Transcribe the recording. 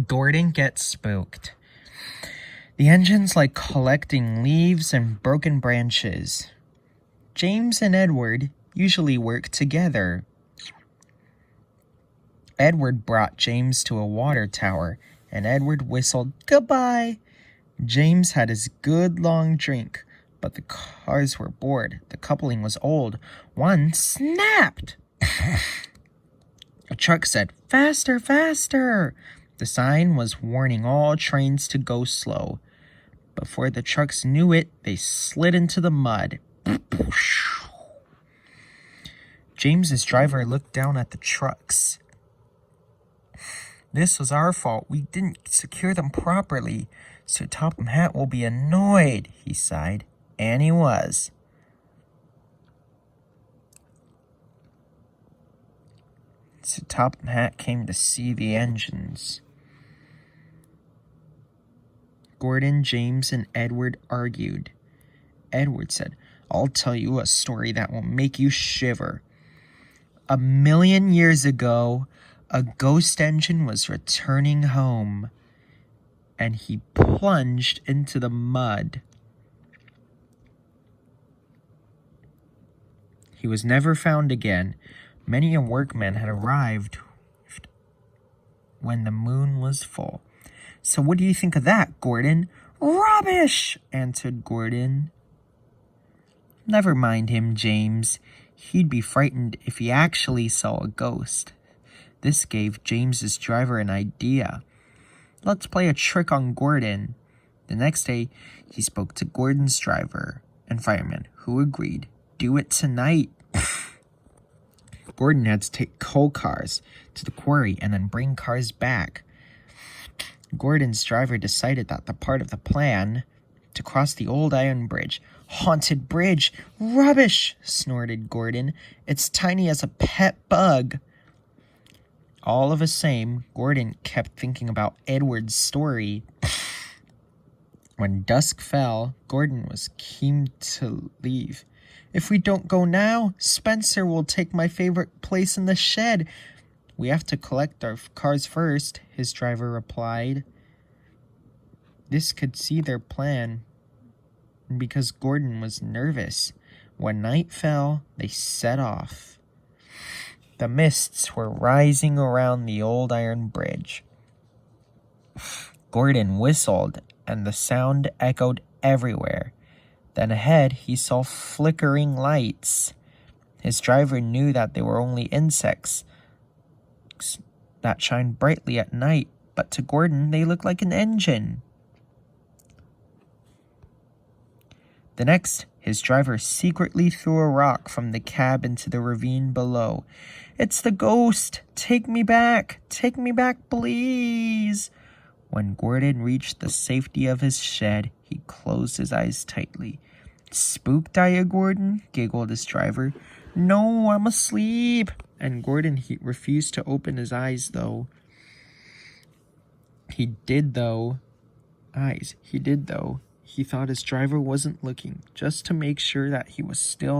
Gordon gets spooked. The engine's like collecting leaves and broken branches. James and Edward usually work together. Edward brought James to a water tower, and Edward whistled goodbye. James had his good long drink, but the cars were bored. The coupling was old. One snapped. A truck said, "Faster, faster!" The sign was warning all trains to go slow. Before the trucks knew it, they slid into the mud. James's driver looked down at the trucks. "This was our fault. We didn't secure them properly. Sir Topham Hatt will be annoyed," he sighed. And he was. Sir Topham Hatt came to see the engines. Gordon, James, and Edward argued. Edward said, "I'll tell you a story that will make you shiver. 1,000,000 years ago, a ghost engine was returning home, and he plunged into the mud. He was never found again. Many a workman had arrived when the moon was full." "So what do you think of that, Gordon?" "Rubbish," answered Gordon. "Never mind him, James. He'd be frightened if he actually saw a ghost." This gave James's driver an idea. "Let's play a trick on Gordon." The next day, he spoke to Gordon's driver and fireman, who agreed. "Do it tonight." Gordon had to take coal cars to the quarry and then bring cars back. Gordon's driver decided that the part of the plan to cross the old iron bridge. "Haunted bridge! Rubbish!" snorted Gordon. "It's tiny as a pet bug." All of the same, Gordon kept thinking about Edward's story. When dusk fell, Gordon was keen to leave. "If we don't go now, Spencer will take my favorite place in the shed." "We have to collect our cars first," his driver replied. This could see their plan because Gordon was nervous. When night fell, they set off. The mists were rising around the old iron bridge. Gordon whistled, and the sound echoed everywhere. Then ahead, he saw flickering lights. His driver knew that they were only insects that shine brightly at night, but to Gordon, they looked like an engine. The next, his driver secretly threw a rock from the cab into the ravine below. "It's the ghost! Take me back! Take me back, please!" When Gordon reached the safety of his shed, he closed his eyes tightly. "Spooked, are you, Gordon?" giggled his driver. "No, I'm asleep." And Gordon refused to open his eyes, though. He did, though. He thought his driver wasn't looking, just to make sure that he was still